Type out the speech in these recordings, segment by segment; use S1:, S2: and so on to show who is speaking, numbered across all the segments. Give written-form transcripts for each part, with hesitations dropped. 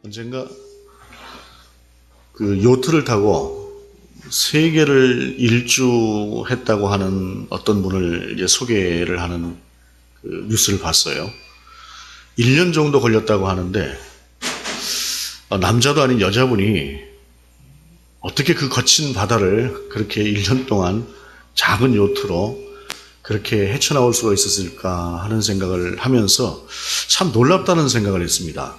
S1: 언젠가 그 요트를 타고 세계를 일주했다고 하는 어떤 분을 이제 소개를 하는 그 뉴스를 봤어요. 1년 정도 걸렸다고 하는데 남자도 아닌 여자분이 어떻게 그 거친 바다를 그렇게 1년 동안 작은 요트로 그렇게 헤쳐나올 수가 있었을까 하는 생각을 하면서 참 놀랍다는 생각을 했습니다.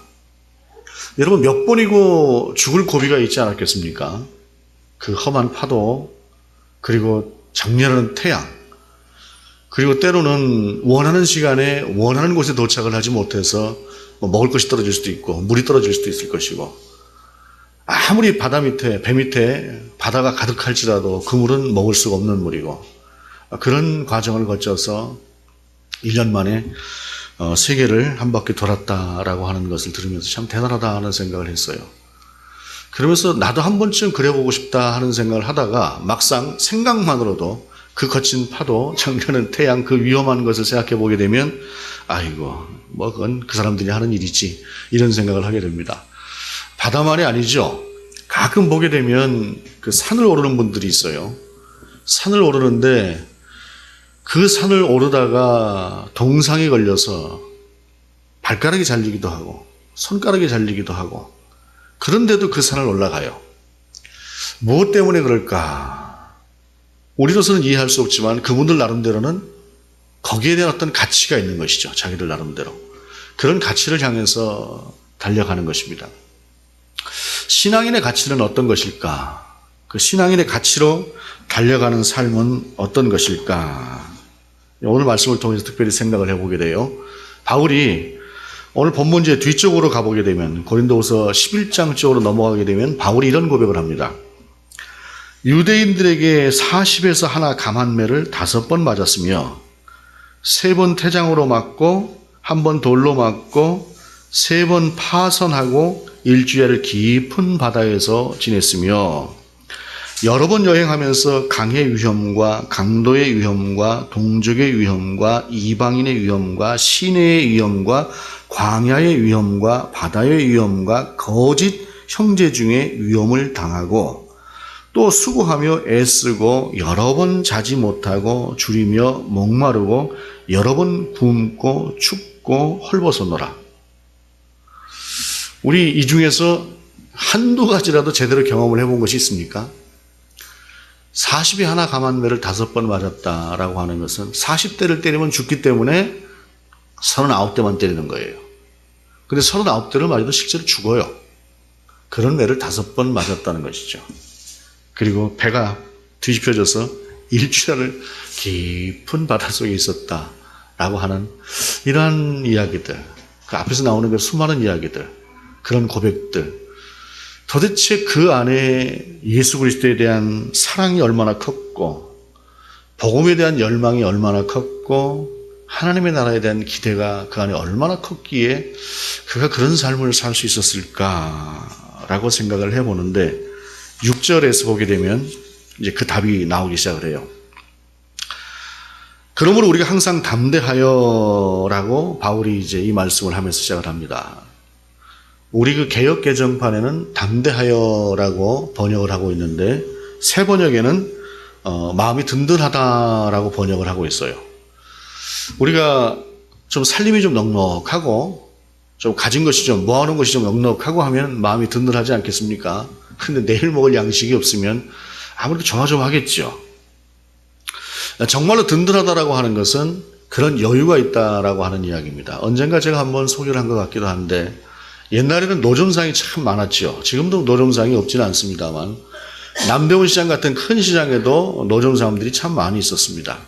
S1: 여러분, 몇 번이고 죽을 고비가 있지 않았겠습니까? 그 험한 파도, 그리고 장렬한 태양, 그리고 때로는 원하는 시간에 원하는 곳에 도착을 하지 못해서 먹을 것이 떨어질 수도 있고 물이 떨어질 수도 있을 것이고, 아무리 바다 밑에, 배 밑에 바다가 가득할지라도 그 물은 먹을 수가 없는 물이고, 그런 과정을 거쳐서 1년 만에 세계를 한 바퀴 돌았다라고 하는 것을 들으면서 참 대단하다 하는 생각을 했어요. 그러면서 나도 한 번쯤 그려보고 싶다 하는 생각을 하다가 막상 생각만으로도 그 거친 파도, 장렬한 태양, 그 위험한 것을 생각해 보게 되면 아이고, 뭐 그건 그 사람들이 하는 일이지, 이런 생각을 하게 됩니다. 바다만이 아니죠. 가끔 보게 되면 그 산을 오르는 분들이 있어요. 산을 오르는데 그 산을 오르다가 동상에 걸려서 발가락이 잘리기도 하고 손가락이 잘리기도 하고, 그런데도 그 산을 올라가요. 무엇 때문에 그럴까? 우리로서는 이해할 수 없지만 그분들 나름대로는 거기에 대한 어떤 가치가 있는 것이죠. 자기들 나름대로. 그런 가치를 향해서 달려가는 것입니다. 신앙인의 가치는 어떤 것일까? 그 신앙인의 가치로 달려가는 삶은 어떤 것일까? 오늘 말씀을 통해서 특별히 생각을 해보게 돼요. 바울이 오늘 본문제 뒤쪽으로 가보게 되면, 고린도후서 11장 쪽으로 넘어가게 되면 바울이 이런 고백을 합니다. 유대인들에게 40에서 하나 감한매를 5번 맞았으며 3번 태장으로 맞고 1번 돌로 맞고 3번 파선하고 일주일을 깊은 바다에서 지냈으며, 여러 번 여행하면서 강의 위험과 강도의 위험과 동족의 위험과 이방인의 위험과 시내의 위험과 광야의 위험과 바다의 위험과 거짓 형제 중에 위험을 당하고, 또 수고하며 애쓰고 여러 번 자지 못하고 줄이며 목마르고 여러 번 굶고 춥고 헐벗었노라. 우리 이 중에서 한두 가지라도 제대로 경험을 해본 것이 있습니까? 40에 하나 감한매를 5번 맞았다라고 하는 것은 40대를 때리면 죽기 때문에 39대만 때리는 거예요. 근데 39대를 맞아도 실제로 죽어요. 그런 매를 5번 맞았다는 것이죠. 그리고 배가 뒤집혀져서 일주일을 깊은 바닷속에 있었다라고 하는 이러한 이야기들, 그 앞에서 나오는 그 수많은 이야기들, 그런 고백들, 도대체 그 안에 예수 그리스도에 대한 사랑이 얼마나 컸고, 복음에 대한 열망이 얼마나 컸고, 하나님의 나라에 대한 기대가 그 안에 얼마나 컸기에 그가 그런 삶을 살 수 있었을까라고 생각을 해보는데, 6절에서 보게 되면 이제 그 답이 나오기 시작을 해요. 그러므로 우리가 항상 담대하여라고 바울이 이제 이 말씀을 하면서 시작을 합니다. 우리 그 개역 개정판에는 담대하여라고 번역을 하고 있는데, 새 번역에는 마음이 든든하다라고 번역을 하고 있어요. 우리가 좀 살림이 좀 넉넉하고 좀 가진 것이 좀 모아놓은 것이 좀 넉넉하고 하면 마음이 든든하지 않겠습니까? 그런데 내일 먹을 양식이 없으면 아무래도 조마조마하겠죠. 정말로 든든하다라고 하는 것은 그런 여유가 있다라고 하는 이야기입니다. 언젠가 제가 한번 소개를 한 것 같기도 한데, 옛날에는 노점상이 참 많았죠. 지금도 노점상이 없지는 않습니다만 남대문 시장 같은 큰 시장에도 노점상들이 참 많이 있었습니다.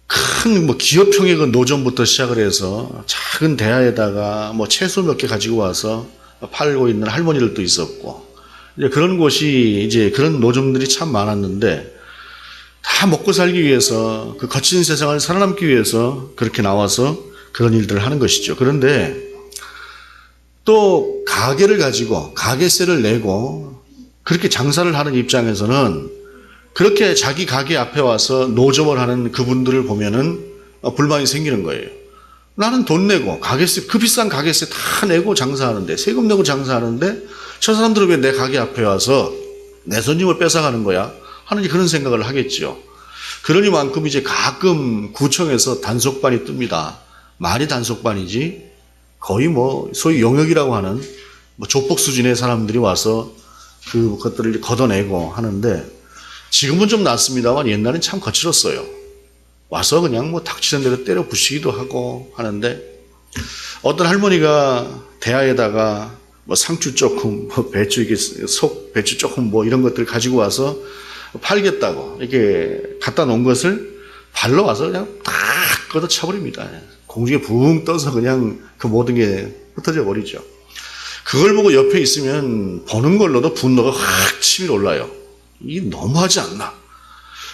S1: 큰 기업형의 그 노점부터 시작을 해서 작은 대야에다가 채소 몇 개 가지고 와서 팔고 있는 할머니들도 있었고, 이제 그런 곳이, 이제 그런 노점들이 참 많았는데, 다 먹고 살기 위해서, 그 거친 세상을 살아남기 위해서 그렇게 나와서 그런 일들을 하는 것이죠. 그런데 또 가게를 가지고 가게세를 내고 그렇게 장사를 하는 입장에서는 그렇게 자기 가게 앞에 와서 노점을 하는 그분들을 보면은 불만이 생기는 거예요. 나는 돈 내고 가게세, 그 비싼 가게세 다 내고 장사하는데, 세금 내고 장사하는데 저 사람들은 왜 내 가게 앞에 와서 내 손님을 뺏어가는 거야? 하는 그런 생각을 하겠죠. 그러니만큼 이제 가끔 구청에서 단속반이 뜹니다. 말이 단속반이지 거의 뭐 소위 용역이라고 하는 뭐 조폭 수준의 사람들이 와서 그것들을 걷어내고 하는데, 지금은 좀 낫습니다만 옛날엔 참 거칠었어요. 와서 그냥 뭐 닥치는 대로 때려 부시기도 하고 하는데, 어떤 할머니가 대야에다가 뭐 상추 조금, 뭐 배추, 이게 배추 조금 뭐 이런 것들 가지고 와서 팔겠다고 이렇게 갖다 놓은 것을 발로 와서 그냥 딱 걷어 차버립니다. 공중에 붕 떠서 그냥 그 모든 게 흩어져 버리죠. 그걸 보고 옆에 있으면 보는 걸로도 분노가 확 치밀어 올라요. 이게 너무하지 않나.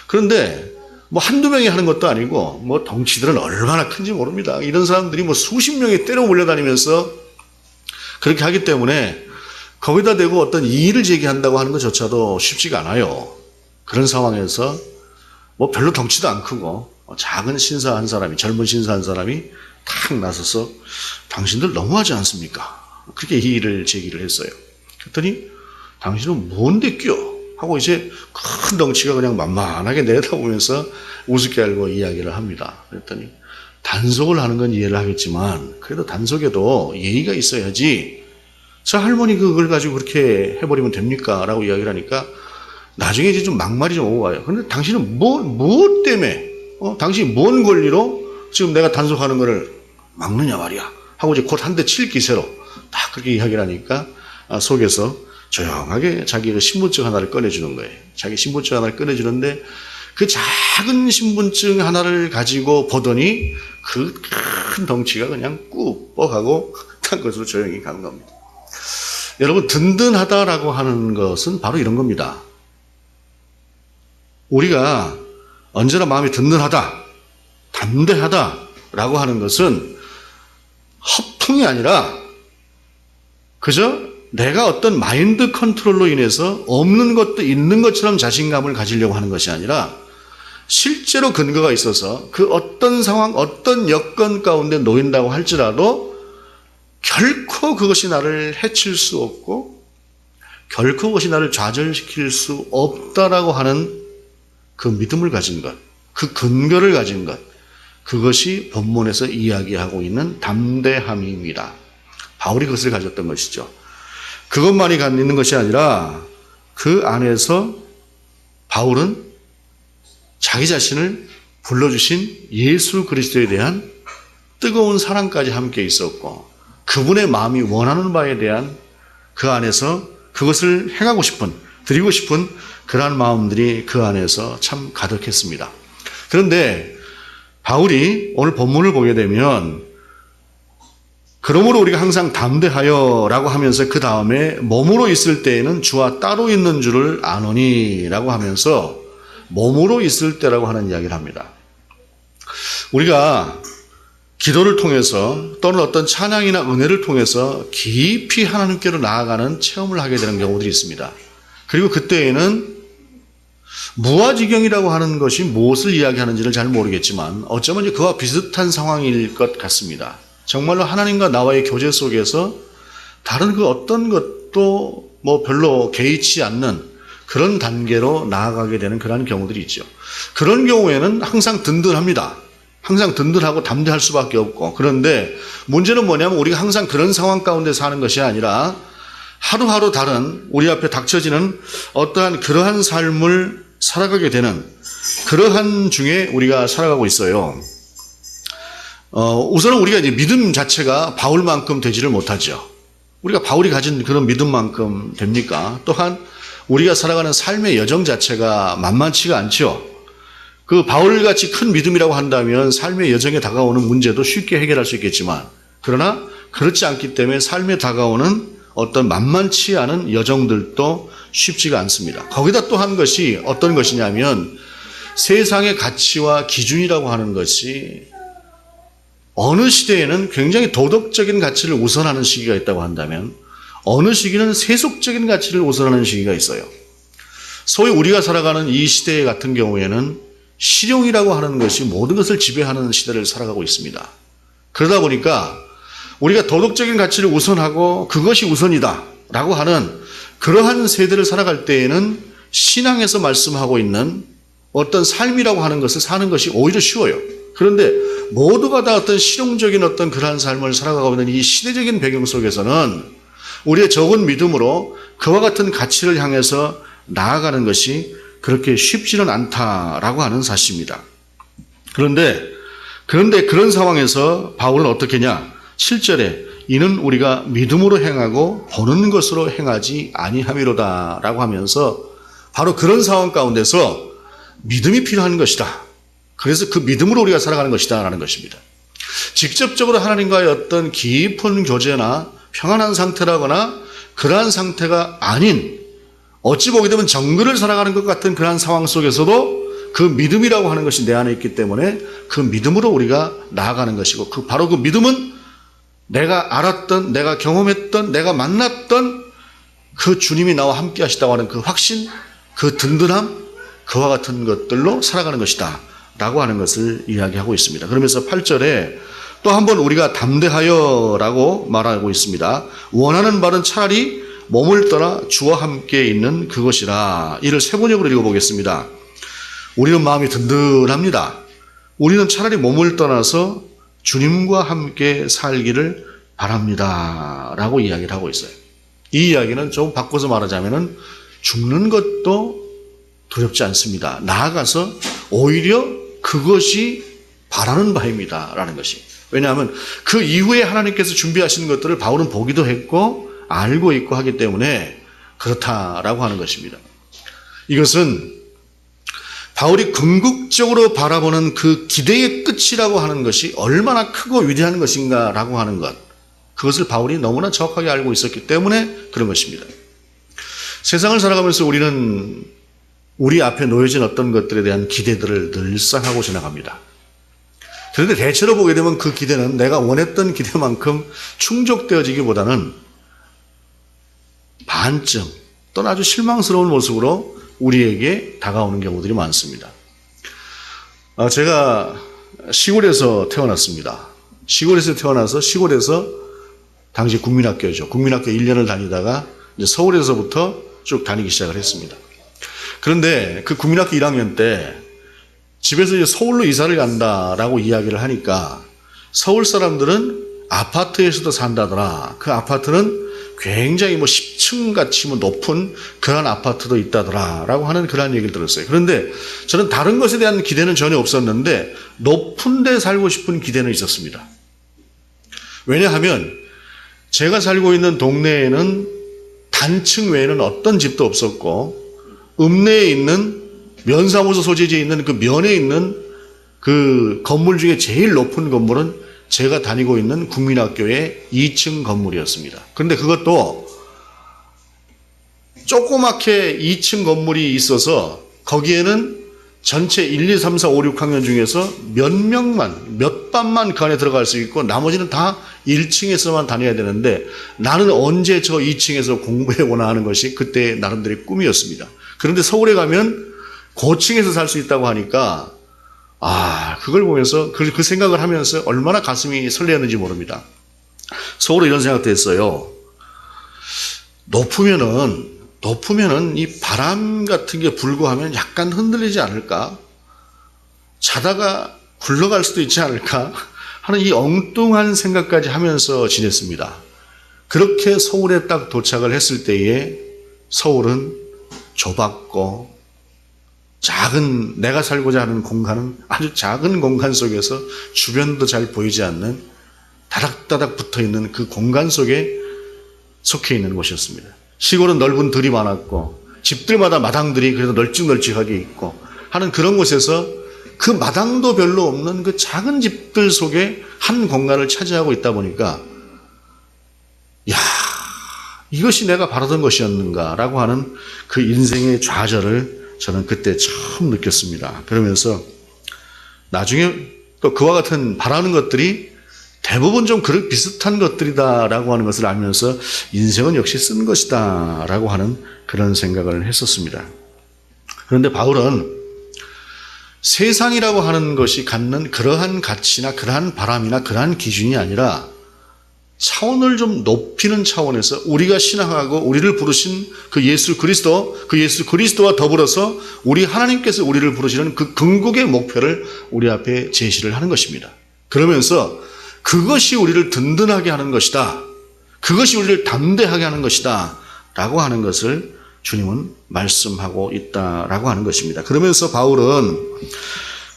S1: 그런데 뭐 한두 명이 하는 것도 아니고 뭐 덩치들은 얼마나 큰지 모릅니다. 이런 사람들이 뭐 수십 명이 때려 몰려다니면서 그렇게 하기 때문에 거기다 대고 어떤 이의를 제기한다고 하는 것조차도 쉽지가 않아요. 그런 상황에서 뭐 별로 덩치도 안 크고 작은 신사 한 사람이, 젊은 신사 한 사람이 탁 나서서 당신들 너무하지 않습니까? 그렇게 이의를 제기를 했어요. 그랬더니 당신은 뭔데 끼어? 하고 이제 큰 덩치가 그냥 만만하게 내다보면서 우습게 알고 이야기를 합니다. 그랬더니 단속을 하는 건 이해를 하겠지만 그래도 단속에도 예의가 있어야지, 저 할머니 그걸 가지고 그렇게 해버리면 됩니까? 라고 이야기를 하니까 나중에 이제 좀 막말이 좀 오고 가요. 근데 당신은 뭐 때문에, 당신이 뭔 권리로 지금 내가 단속하는 거를 막느냐 말이야. 하고 이제 곧 한 대 칠 기세로 딱 그렇게 이야기를 하니까 속에서 조용하게 자기 그 신분증 하나를 꺼내주는 거예요. 자기 신분증 하나를 꺼내주는데 그 작은 신분증 하나를 가지고 보더니 그 큰 덩치가 그냥 꾹 뻐가고 딴 것으로 조용히 가는 겁니다. 여러분, 든든하다라고 하는 것은 바로 이런 겁니다. 우리가 언제나 마음이 든든하다, 담대하다라고 하는 것은 허풍이 아니라 그저 내가 어떤 마인드 컨트롤로 인해서 없는 것도 있는 것처럼 자신감을 가지려고 하는 것이 아니라 실제로 근거가 있어서 그 어떤 상황, 어떤 여건 가운데 놓인다고 할지라도 결코 그것이 나를 해칠 수 없고 결코 그것이 나를 좌절시킬 수 없다라고 하는 그 믿음을 가진 것, 그 근거를 가진 것, 그것이 본문에서 이야기하고 있는 담대함입니다. 바울이 그것을 가졌던 것이죠. 그것만이 있는 것이 아니라 그 안에서 바울은 자기 자신을 불러주신 예수 그리스도에 대한 뜨거운 사랑까지 함께 있었고, 그분의 마음이 원하는 바에 대한 그 안에서 그것을 행하고 싶은, 드리고 싶은 그러한 마음들이 그 안에서 참 가득했습니다. 그런데 바울이 오늘 본문을 보게 되면 그러므로 우리가 항상 담대하여 라고 하면서 그 다음에 몸으로 있을 때에는 주와 따로 있는 줄을 아노니 라고 하면서 몸으로 있을 때라고 하는 이야기를 합니다. 우리가 기도를 통해서 또는 어떤 찬양이나 은혜를 통해서 깊이 하나님께로 나아가는 체험을 하게 되는 경우들이 있습니다. 그리고 그때에는 무아지경이라고 하는 것이 무엇을 이야기하는지를 잘 모르겠지만 어쩌면 이제 그와 비슷한 상황일 것 같습니다. 정말로 하나님과 나와의 교제 속에서 다른 그 어떤 것도 뭐 별로 개의치 않는 그런 단계로 나아가게 되는 그런 경우들이 있죠. 그런 경우에는 항상 든든합니다. 항상 든든하고 담대할 수밖에 없고, 그런데 문제는 뭐냐면 우리가 항상 그런 상황 가운데 사는 것이 아니라 하루하루 다른 우리 앞에 닥쳐지는 어떠한 그러한 삶을 살아가게 되는 그러한 중에 우리가 살아가고 있어요. 우선은 우리가 이제 믿음 자체가 바울만큼 되지를 못하죠. 우리가 바울이 가진 그런 믿음만큼 됩니까? 또한 우리가 살아가는 삶의 여정 자체가 만만치가 않죠. 그 바울같이 큰 믿음이라고 한다면 삶의 여정에 다가오는 문제도 쉽게 해결할 수 있겠지만, 그러나 그렇지 않기 때문에 삶에 다가오는 어떤 만만치 않은 여정들도 쉽지가 않습니다. 거기다 또 한 것이 어떤 것이냐면 세상의 가치와 기준이라고 하는 것이 어느 시대에는 굉장히 도덕적인 가치를 우선하는 시기가 있다고 한다면 어느 시기는 세속적인 가치를 우선하는 시기가 있어요. 소위 우리가 살아가는 이 시대 같은 경우에는 실용이라고 하는 것이 모든 것을 지배하는 시대를 살아가고 있습니다. 그러다 보니까 우리가 도덕적인 가치를 우선하고 그것이 우선이다 라고 하는 그러한 세대를 살아갈 때에는 신앙에서 말씀하고 있는 어떤 삶이라고 하는 것을 사는 것이 오히려 쉬워요. 그런데 모두가 다 어떤 실용적인 어떤 그러한 삶을 살아가고 있는 이 시대적인 배경 속에서는 우리의 적은 믿음으로 그와 같은 가치를 향해서 나아가는 것이 그렇게 쉽지는 않다라고 하는 사실입니다. 그런데 그런 상황에서 바울은 어떻게 했냐? 7절에 이는 우리가 믿음으로 행하고 보는 것으로 행하지 아니함이로다 라고 하면서 바로 그런 상황 가운데서 믿음이 필요한 것이다. 그래서 그 믿음으로 우리가 살아가는 것이다 라는 것입니다. 직접적으로 하나님과의 어떤 깊은 교제나 평안한 상태라거나 그러한 상태가 아닌 어찌 보게 되면 정글을 살아가는 것 같은 그러한 상황 속에서도 그 믿음이라고 하는 것이 내 안에 있기 때문에 그 믿음으로 우리가 나아가는 것이고 바로 그 믿음은 내가 알았던, 내가 경험했던, 내가 만났던 그 주님이 나와 함께 하시다고 하는 그 확신, 그 든든함, 그와 같은 것들로 살아가는 것이다 라고 하는 것을 이야기하고 있습니다. 그러면서 8절에 또 한 번 우리가 담대하여 라고 말하고 있습니다. 원하는 바는 차라리 몸을 떠나 주와 함께 있는 그것이라. 이를 세번역으로 읽어보겠습니다. 우리는 마음이 든든합니다. 우리는 차라리 몸을 떠나서 주님과 함께 살기를 바랍니다 라고 이야기를 하고 있어요. 이 이야기는 좀 바꿔서 말하자면 죽는 것도 두렵지 않습니다. 나아가서 오히려 그것이 바라는 바입니다 라는 것이. 왜냐하면 그 이후에 하나님께서 준비하신 것들을 바울은 보기도 했고 알고 있고 하기 때문에 그렇다라고 하는 것입니다. 이것은 바울이 궁극적으로 바라보는 그 기대의 끝이라고 하는 것이 얼마나 크고 위대한 것인가라고 하는 것, 그것을 바울이 너무나 정확하게 알고 있었기 때문에 그런 것입니다. 세상을 살아가면서 우리는 우리 앞에 놓여진 어떤 것들에 대한 기대들을 늘상 하고 지나갑니다. 그런데 대체로 보게 되면 그 기대는 내가 원했던 기대만큼 충족되어지기보다는 반쯤 또는 아주 실망스러운 모습으로 우리에게 다가오는 경우들이 많습니다. 제가 시골에서 태어났습니다. 시골에서 태어나서 시골에서 당시 국민학교죠. 국민학교 1년을 다니다가 이제 서울에서부터 쭉 다니기 시작을 했습니다. 그런데 그 국민학교 1학년 때 집에서 이제 서울로 이사를 간다라고 이야기를 하니까 서울 사람들은 아파트에서도 산다더라. 그 아파트는 굉장히 10층 같이 높은 그런 아파트도 있다더라 라고 하는 그런 얘기를 들었어요. 그런데 저는 다른 것에 대한 기대는 전혀 없었는데 높은 데 살고 싶은 기대는 있었습니다. 왜냐하면 제가 살고 있는 동네에는 단층 외에는 어떤 집도 없었고 읍내에 있는 면사무소 소재지에 있는 그 면에 있는 그 건물 중에 제일 높은 건물은 제가 다니고 있는 국민학교의 2층 건물이었습니다. 그런데 그것도 조그맣게 2층 건물이 있어서 거기에는 전체 1, 2, 3, 4, 5, 6학년 중에서 몇 반만 그 안에 들어갈 수 있고 나머지는 다 1층에서만 다녀야 되는데 나는 언제 저 2층에서 공부해보나 하는 것이 그때 나름대로의 꿈이었습니다. 그런데 서울에 가면 고층에서 살 수 있다고 하니까 그걸 보면서 그 생각을 하면서 얼마나 가슴이 설레었는지 모릅니다. 속으로 이런 생각도 했어요. 높으면은 이 바람 같은 게 불고 하면 약간 흔들리지 않을까? 자다가 굴러갈 수도 있지 않을까? 하는 이 엉뚱한 생각까지 하면서 지냈습니다. 그렇게 서울에 딱 도착을 했을 때에 서울은 좁았고 내가 살고자 하는 공간은 아주 작은 공간 속에서 주변도 잘 보이지 않는 다닥다닥 붙어있는 그 공간 속에 속해 있는 곳이었습니다. 시골은 넓은 들이 많았고 집들마다 마당들이 그래도 널찍널찍하게 있고 하는 그런 곳에서 그 마당도 별로 없는 그 작은 집들 속에 한 공간을 차지하고 있다 보니까 이것이 내가 바라던 것이었는가라고 하는 그 인생의 좌절을 저는 그때 처음 느꼈습니다. 그러면서 나중에 또 그와 같은 바라는 것들이 대부분 좀 비슷한 것들이다라고 하는 것을 알면서 인생은 역시 쓴 것이다라고 하는 그런 생각을 했었습니다. 그런데 바울은 세상이라고 하는 것이 갖는 그러한 가치나 그러한 바람이나 그러한 기준이 아니라 차원을 좀 높이는 차원에서 우리가 신앙하고 우리를 부르신 그 예수 그리스도와 더불어서 우리 하나님께서 우리를 부르시는 그 궁극의 목표를 우리 앞에 제시를 하는 것입니다. 그러면서 그것이 우리를 든든하게 하는 것이다. 그것이 우리를 담대하게 하는 것이다. 라고 하는 것을 주님은 말씀하고 있다라고 하는 것입니다. 그러면서 바울은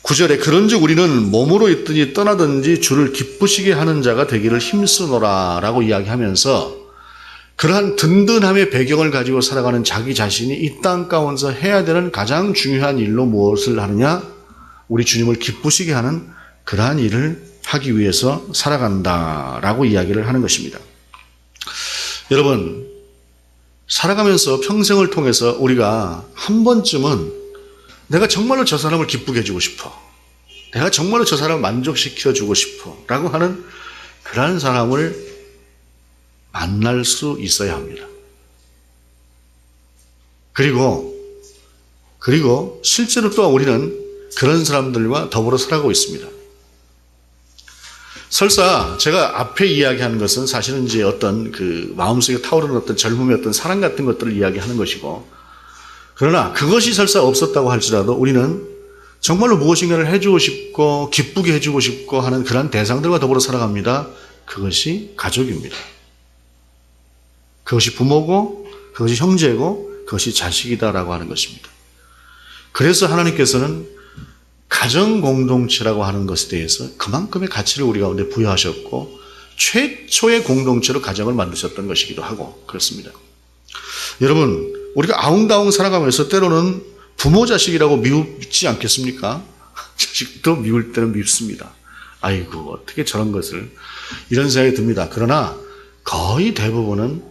S1: 9절에 그런즉 우리는 몸으로 있든지 떠나든지 주를 기쁘시게 하는 자가 되기를 힘쓰노라 라고 이야기하면서 그러한 든든함의 배경을 가지고 살아가는 자기 자신이 이 땅 가운데서 해야 되는 가장 중요한 일로 무엇을 하느냐? 우리 주님을 기쁘시게 하는 그러한 일을 하기 위해서 살아간다라고 이야기를 하는 것입니다. 여러분, 살아가면서 평생을 통해서 우리가 한 번쯤은 내가 정말로 저 사람을 기쁘게 해주고 싶어. 내가 정말로 저 사람을 만족시켜주고 싶어. 라고 하는 그러한 사람을 만날 수 있어야 합니다. 그리고 실제로 또 우리는 그런 사람들과 더불어 살아가고 있습니다. 설사 제가 앞에 이야기하는 것은 사실은 이제 어떤 그 마음속에 타오르는 어떤 젊음의 어떤 사랑 같은 것들을 이야기하는 것이고, 그러나 그것이 설사 없었다고 할지라도 우리는 정말로 무엇인가를 해주고 싶고 기쁘게 해주고 싶고 하는 그런 대상들과 더불어 살아갑니다. 그것이 가족입니다. 그것이 부모고 그것이 형제고 그것이 자식이다라고 하는 것입니다. 그래서 하나님께서는 가정 공동체라고 하는 것에 대해서 그만큼의 가치를 우리 가운데 부여하셨고 최초의 공동체로 가정을 만드셨던 것이기도 하고 그렇습니다. 여러분, 우리가 아웅다웅 살아가면서 때로는 부모 자식이라고 미우지 않겠습니까? 자식도 미울 때는 밉습니다. 아이고 어떻게 저런 것을, 이런 생각이 듭니다. 그러나 거의 대부분은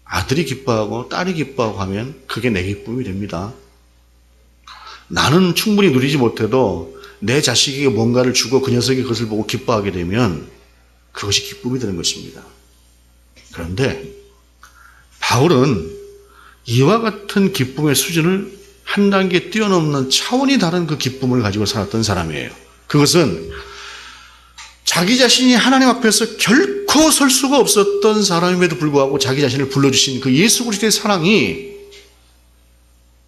S1: 아들이 기뻐하고 딸이 기뻐하고 하면 그게 내 기쁨이 됩니다. 나는 충분히 누리지 못해도 내 자식에게 뭔가를 주고 그 녀석이 그것을 보고 기뻐하게 되면 그것이 기쁨이 되는 것입니다. 그런데 바울은 이와 같은 기쁨의 수준을 한 단계 뛰어넘는 차원이 다른 그 기쁨을 가지고 살았던 사람이에요. 그것은 자기 자신이 하나님 앞에서 결코 설 수가 없었던 사람임에도 불구하고 자기 자신을 불러주신 그 예수 그리스도의 사랑이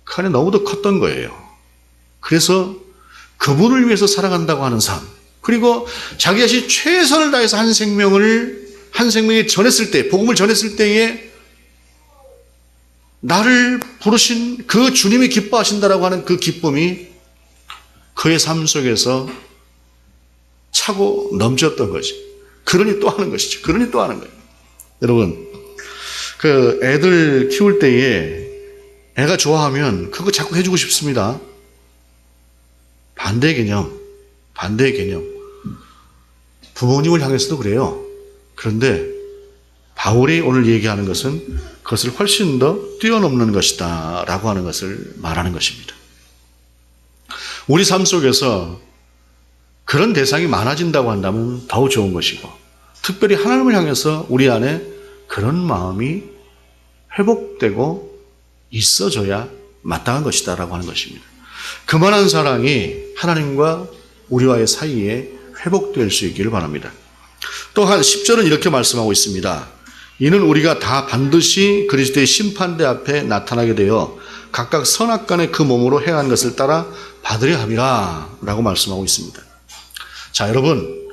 S1: 그 안에 너무도 컸던 거예요. 그래서 그분을 위해서 살아간다고 하는 삶, 그리고 자기 자신이 최선을 다해서 한 생명에 전했을 때, 복음을 전했을 때에 나를 부르신 그 주님이 기뻐하신다라고 하는 그 기쁨이 그의 삶 속에서 차고 넘쳤던 거지. 그러니 또 하는 것이죠. 그러니 또 하는 거예요. 여러분, 그 애들 키울 때에 애가 좋아하면 그거 자꾸 해주고 싶습니다. 반대의 개념. 부모님을 향해서도 그래요. 그런데 바울이 오늘 얘기하는 것은 그것을 훨씬 더 뛰어넘는 것이다 라고 하는 것을 말하는 것입니다. 우리 삶 속에서 그런 대상이 많아진다고 한다면 더욱 좋은 것이고, 특별히 하나님을 향해서 우리 안에 그런 마음이 회복되고 있어져야 마땅한 것이다 라고 하는 것입니다. 그만한 사랑이 하나님과 우리와의 사이에 회복될 수 있기를 바랍니다. 또한 10절은 이렇게 말씀하고 있습니다. 이는 우리가 다 반드시 그리스도의 심판대 앞에 나타나게 되어 각각 선악간에 그 몸으로 행한 것을 따라 받으려 함이라 라고 말씀하고 있습니다. 자, 여러분,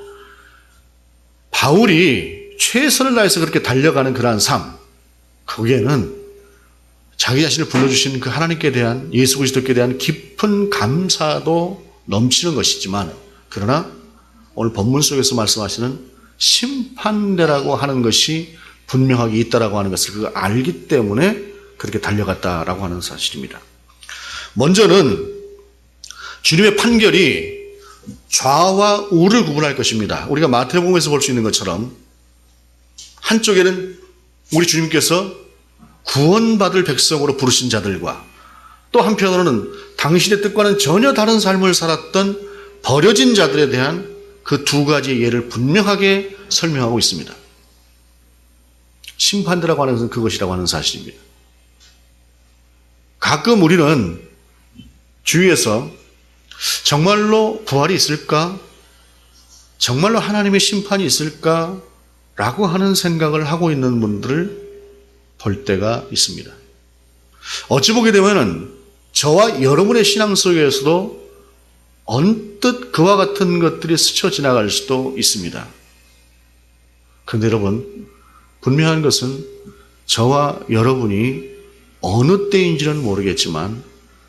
S1: 바울이 최선을 다해서 그렇게 달려가는 그러한 삶, 거기에는 자기 자신을 불러주신 그 하나님께 대한, 예수 그리스도께 대한 깊은 감사도 넘치는 것이지만, 그러나 오늘 본문 속에서 말씀하시는 심판대라고 하는 것이 분명하게 있다라고 하는 것을 그가 알기 때문에 그렇게 달려갔다라고 하는 사실입니다. 먼저는 주님의 판결이 좌와 우를 구분할 것입니다. 우리가 마태복음에서 볼 수 있는 것처럼 한쪽에는 우리 주님께서 구원받을 백성으로 부르신 자들과, 또 한편으로는 당신의 뜻과는 전혀 다른 삶을 살았던 버려진 자들에 대한 그 두 가지의 예를 분명하게 설명하고 있습니다. 심판대라고 하는 것은 그것이라고 하는 사실입니다. 가끔 우리는 주위에서 정말로 부활이 있을까? 정말로 하나님의 심판이 있을까? 라고 하는 생각을 하고 있는 분들을 볼 때가 있습니다. 어찌 보게 되면은 저와 여러분의 신앙 속에서도 언뜻 그와 같은 것들이 스쳐 지나갈 수도 있습니다. 그런데 여러분, 분명한 것은 저와 여러분이 어느 때인지는 모르겠지만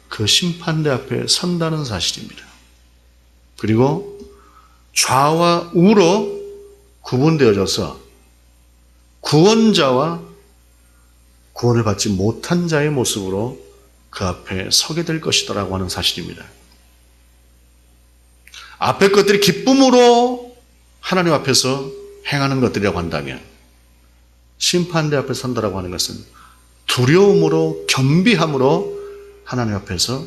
S1: 그 심판대 앞에 선다는 사실입니다. 그리고 좌와 우로 구분되어져서 구원자와 구원을 받지 못한 자의 모습으로 그 앞에 서게 될 것이다라고 하는 사실입니다. 앞에 것들이 기쁨으로 하나님 앞에서 행하는 것들이라고 한다면 심판대 앞에 선다라고 하는 것은 두려움으로 겸비함으로 하나님 앞에서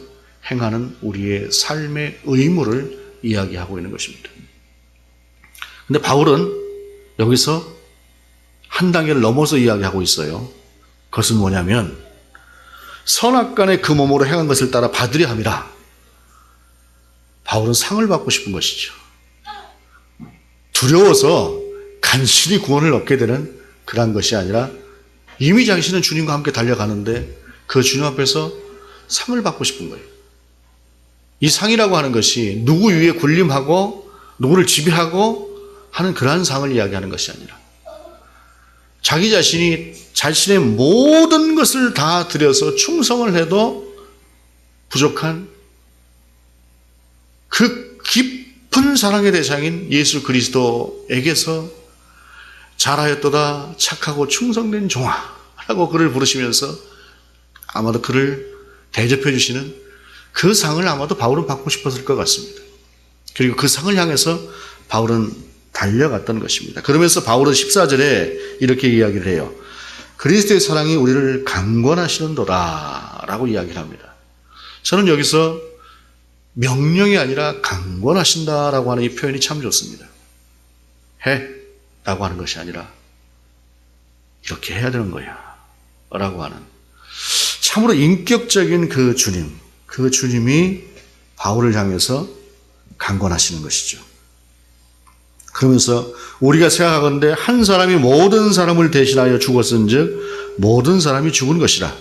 S1: 행하는 우리의 삶의 의무를 이야기하고 있는 것입니다. 근데 바울은 여기서 한 단계를 넘어서 이야기하고 있어요. 그것은 뭐냐면 선악간의 그 몸으로 행한 것을 따라 받으려 함이라. 바울은 상을 받고 싶은 것이죠. 두려워서 간신히 구원을 얻게 되는 그러한 것이 아니라 이미 당신은 주님과 함께 달려가는데 그 주님 앞에서 상을 받고 싶은 거예요. 이 상이라고 하는 것이 누구 위에 군림하고 누구를 지배하고 하는 그러한 상을 이야기하는 것이 아니라 자기 자신이 자신의 모든 것을 다 들여서 충성을 해도 부족한 그 깊은 사랑의 대상인 예수 그리스도에게서 잘하였도다 착하고 충성된 종아라고 그를 부르시면서 아마도 그를 대접해 주시는 그 상을 아마도 바울은 받고 싶었을 것 같습니다. 그리고 그 상을 향해서 바울은 달려갔던 것입니다. 그러면서 바울은 14절에 이렇게 이야기를 해요. 그리스도의 사랑이 우리를 강권하시는도다 라고 이야기를 합니다. 저는 여기서 명령이 아니라 강권하신다라고 하는 이 표현이 참 좋습니다. 해 라고 하는 것이 아니라 이렇게 해야 되는 거야 라고 하는 참으로 인격적인 그 주님이 바울을 향해서 강권하시는 것이죠. 그러면서 우리가 생각하건대 한 사람이 모든 사람을 대신하여 죽었은즉 모든 사람이 죽은 것이라.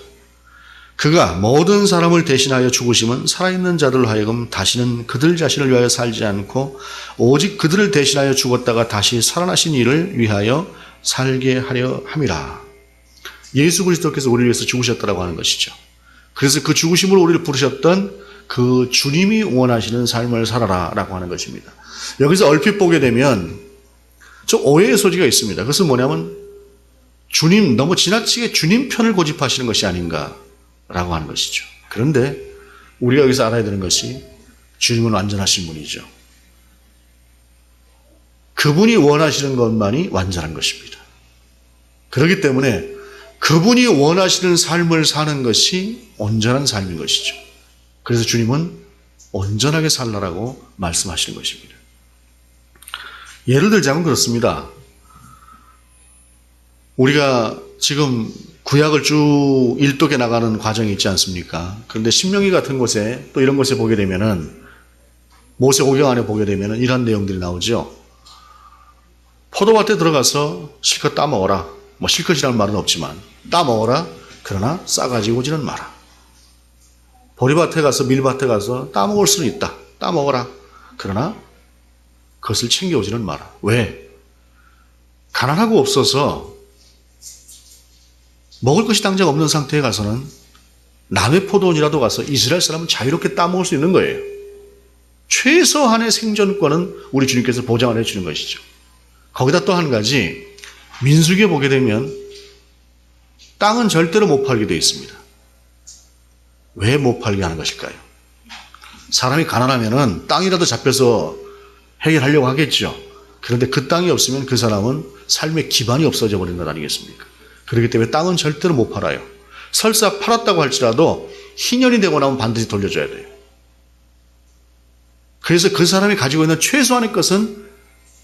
S1: 그가 모든 사람을 대신하여 죽으심은 살아있는 자들로 하여금 다시는 그들 자신을 위하여 살지 않고 오직 그들을 대신하여 죽었다가 다시 살아나신 이를 위하여 살게 하려 함이라. 예수 그리스도께서 우리를 위해서 죽으셨다고 하는 것이죠. 그래서 그 죽으심으로 우리를 부르셨던 그 주님이 원하시는 삶을 살아라 라고 하는 것입니다. 여기서 얼핏 보게 되면 좀 오해의 소지가 있습니다. 그것은 뭐냐면 주님, 너무 지나치게 주님 편을 고집하시는 것이 아닌가 라고 하는 것이죠. 그런데 우리가 여기서 알아야 되는 것이 주님은 완전하신 분이죠. 그분이 원하시는 것만이 완전한 것입니다. 그렇기 때문에 그분이 원하시는 삶을 사는 것이 온전한 삶인 것이죠. 그래서 주님은 온전하게 살라라고 말씀하시는 것입니다. 예를 들자면 그렇습니다. 우리가 지금 구약을 쭉 일독해 나가는 과정이 있지 않습니까? 그런데 신명기 같은 곳에 또 이런 곳에 보게 되면은 모세오경 안에 보게 되면은 이런 내용들이 나오죠. 포도밭에 들어가서 실컷 따먹어라. 뭐 실컷이라는 말은 없지만 따먹어라. 그러나 싸가지고 오지는 마라. 보리밭에 가서 밀밭에 가서 따먹을 수는 있다. 따먹어라. 그러나 그것을 챙겨오지는 마라. 왜? 가난하고 없어서 먹을 것이 당장 없는 상태에 가서는 남의 포도원이라도 가서 이스라엘 사람은 자유롭게 따먹을 수 있는 거예요. 최소한의 생존권은 우리 주님께서 보장을 해주는 것이죠. 거기다 또 한 가지 민수기에 보게 되면 땅은 절대로 못 팔게 되어 있습니다. 왜 못 팔게 하는 것일까요? 사람이 가난하면은 땅이라도 잡혀서 해결하려고 하겠죠. 그런데 그 땅이 없으면 그 사람은 삶의 기반이 없어져 버린 것 아니겠습니까? 그렇기 때문에 땅은 절대로 못 팔아요. 설사 팔았다고 할지라도 희년이 되고 나면 반드시 돌려줘야 돼요. 그래서 그 사람이 가지고 있는 최소한의 것은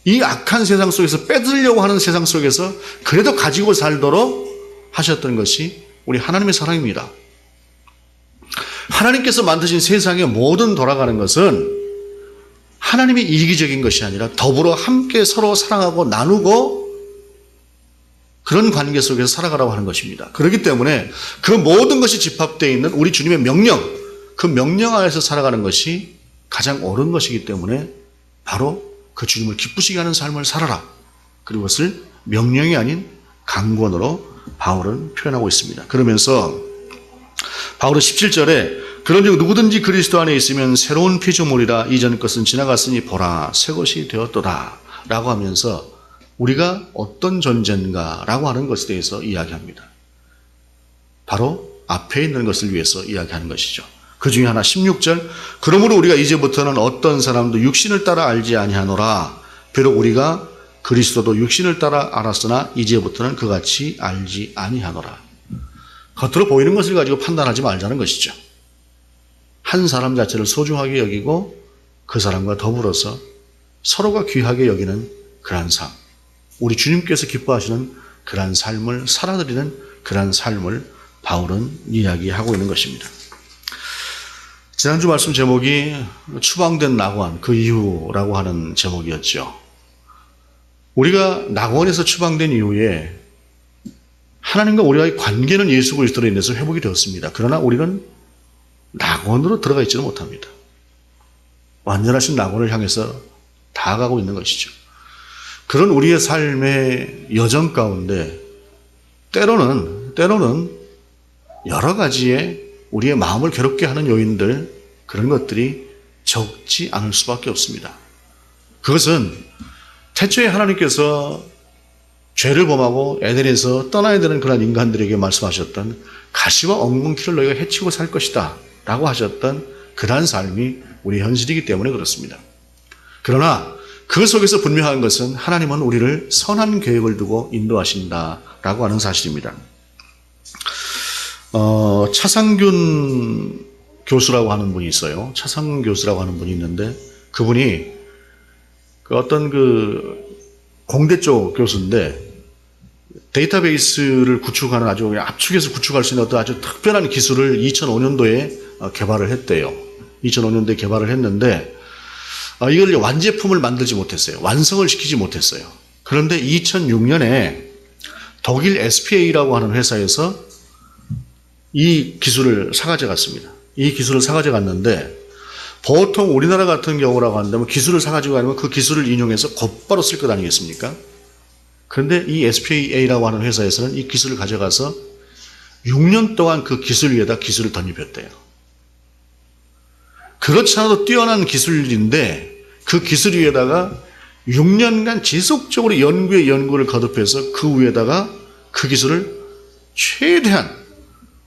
S1: 이 악한 세상 속에서 빼들려고 하는 세상 속에서 그래도 가지고 살도록 하셨던 것이 우리 하나님의 사랑입니다. 하나님께서 만드신 세상의 모든 돌아가는 것은 하나님의 이기적인 것이 아니라 더불어 함께 서로 사랑하고 나누고 그런 관계 속에서 살아가라고 하는 것입니다. 그렇기 때문에 그 모든 것이 집합되어 있는 우리 주님의 명령, 그 명령 안에서 살아가는 것이 가장 옳은 것이기 때문에 바로 그 주님을 기쁘시게 하는 삶을 살아라. 그리고 그것을 명령이 아닌 강권으로 바울은 표현하고 있습니다. 그러면서 바울은 17절에 그런즉 누구든지 그리스도 안에 있으면 새로운 피조물이라 이전 것은 지나갔으니 보라 새 것이 되었도다 라고 하면서 우리가 어떤 존재인가라고 하는 것에 대해서 이야기합니다. 바로 앞에 있는 것을 위해서 이야기하는 것이죠. 그 중에 하나 16절 그러므로 우리가 이제부터는 어떤 사람도 육신을 따라 알지 아니하노라 비록 우리가 그리스도도 육신을 따라 알았으나 이제부터는 그같이 알지 아니하노라. 겉으로 보이는 것을 가지고 판단하지 말자는 것이죠. 한 사람 자체를 소중하게 여기고 그 사람과 더불어서 서로가 귀하게 여기는 그러한 삶, 우리 주님께서 기뻐하시는 그러한 삶을 살아드리는 그러한 삶을 바울은 이야기하고 있는 것입니다. 지난주 말씀 제목이 추방된 낙원 그 이후라고 하는 제목이었죠. 우리가 낙원에서 추방된 이후에 하나님과 우리와의 관계는 예수 그리스도로 인해서 회복이 되었습니다. 그러나 우리는 낙원으로 들어가 있지는 못합니다. 완전하신 낙원을 향해서 다가가고 있는 것이죠. 그런 우리의 삶의 여정 가운데 때로는 여러 가지의 우리의 마음을 괴롭게 하는 요인들, 그런 것들이 적지 않을 수밖에 없습니다. 그것은 태초에 하나님께서 죄를 범하고 에덴에서 떠나야 되는 그런 인간들에게 말씀하셨던 가시와 엉겅퀴를 너희가 해치고 살 것이다 라고 하셨던 그러한 삶이 우리의 현실이기 때문에 그렇습니다. 그러나 그 속에서 분명한 것은 하나님은 우리를 선한 계획을 두고 인도하신다라고 하는 사실입니다. 차상균 교수라고 하는 분이 있어요. 차상균 교수라고 하는 분이 있는데 그분이 어떤 공대 쪽 교수인데 데이터베이스를 구축하는 아주 압축해서 구축할 수 있는 어떤 아주 특별한 기술을 2005년도에 개발을 했대요. 2005년도에 개발을 했는데 이걸 완제품을 만들지 못했어요. 완성을 시키지 못했어요. 그런데 2006년에 독일 SPA라고 하는 회사에서 이 기술을 사가져 갔습니다. 이 기술을 사가져 갔는데 보통 우리나라 같은 경우라고 한다면 기술을 사가지고 가면 그 기술을 인용해서 곧바로 쓸 것 아니겠습니까? 그런데 이 SPA라고 하는 회사에서는 이 기술을 가져가서 6년 동안 그 기술 위에다 기술을 덧입혔대요. 그렇지 않아도 뛰어난 기술인데 그 기술 위에다가 6년간 지속적으로 연구에 연구를 거듭해서 그 위에다가 그 기술을 최대한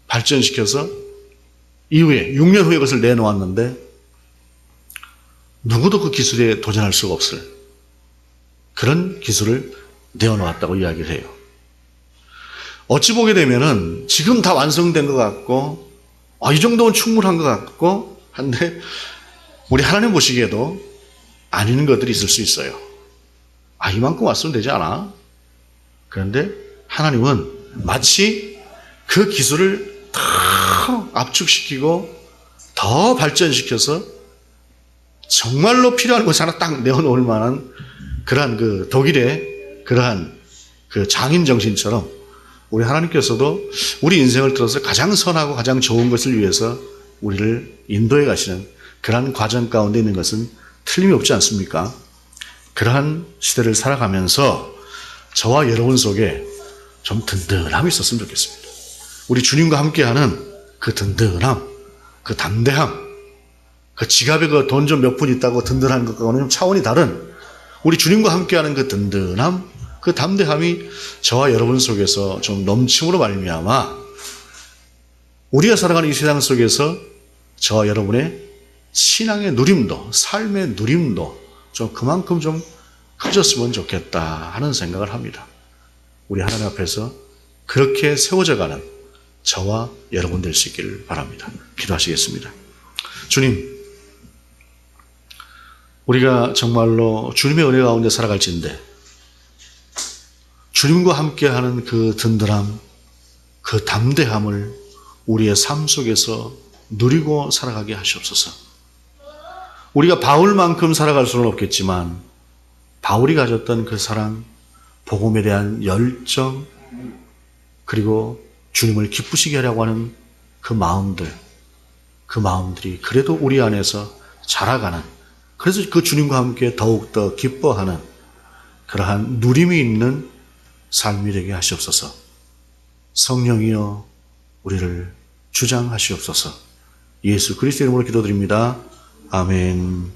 S1: 발전시켜서 이후에 6년 후에 그것을 내놓았는데 누구도 그 기술에 도전할 수가 없을 그런 기술을 내어놓았다고 이야기를 해요. 어찌 보게 되면은 지금 다 완성된 것 같고 이 정도면 충분한 것 같고 한데 우리 하나님 보시기에도 아닌 것들이 있을 수 있어요. 이만큼 왔으면 되지 않아? 그런데 하나님은 마치 그 기술을 더 압축시키고 더 발전시켜서 정말로 필요한 것이 하나 딱 내어놓을 만한 그러한 독일의 그러한 장인 정신처럼 우리 하나님께서도 우리 인생을 들어서 가장 선하고 가장 좋은 것을 위해서 우리를 인도해 가시는 그러한 과정 가운데 있는 것은 틀림이 없지 않습니까? 그러한 시대를 살아가면서 저와 여러분 속에 좀 든든함이 있었으면 좋겠습니다. 우리 주님과 함께하는 그 든든함, 그 담대함, 그 지갑에 돈 좀 몇 푼 있다고 든든한 것과는 좀 차원이 다른 우리 주님과 함께하는 그 든든함, 그 담대함이 저와 여러분 속에서 좀 넘침으로 말미암아 우리가 살아가는 이 세상 속에서 저와 여러분의 신앙의 누림도, 삶의 누림도 좀 그만큼 좀 커졌으면 좋겠다 하는 생각을 합니다. 우리 하나님 앞에서 그렇게 세워져가는 저와 여러분 될 수 있기를 바랍니다. 기도하시겠습니다. 주님, 우리가 정말로 주님의 은혜 가운데 살아갈진데 주님과 함께하는 그 든든함, 그 담대함을 우리의 삶 속에서 누리고 살아가게 하시옵소서. 우리가 바울만큼 살아갈 수는 없겠지만 바울이 가졌던 그 사랑, 복음에 대한 열정, 그리고 주님을 기쁘시게 하려고 하는 그 마음들이 그래도 우리 안에서 자라가는, 그래서 그 주님과 함께 더욱더 기뻐하는 그러한 누림이 있는 삶이 되게 하시옵소서. 성령이여 우리를 주장하시옵소서. 예수 그리스도의 이름으로 기도드립니다. 아멘.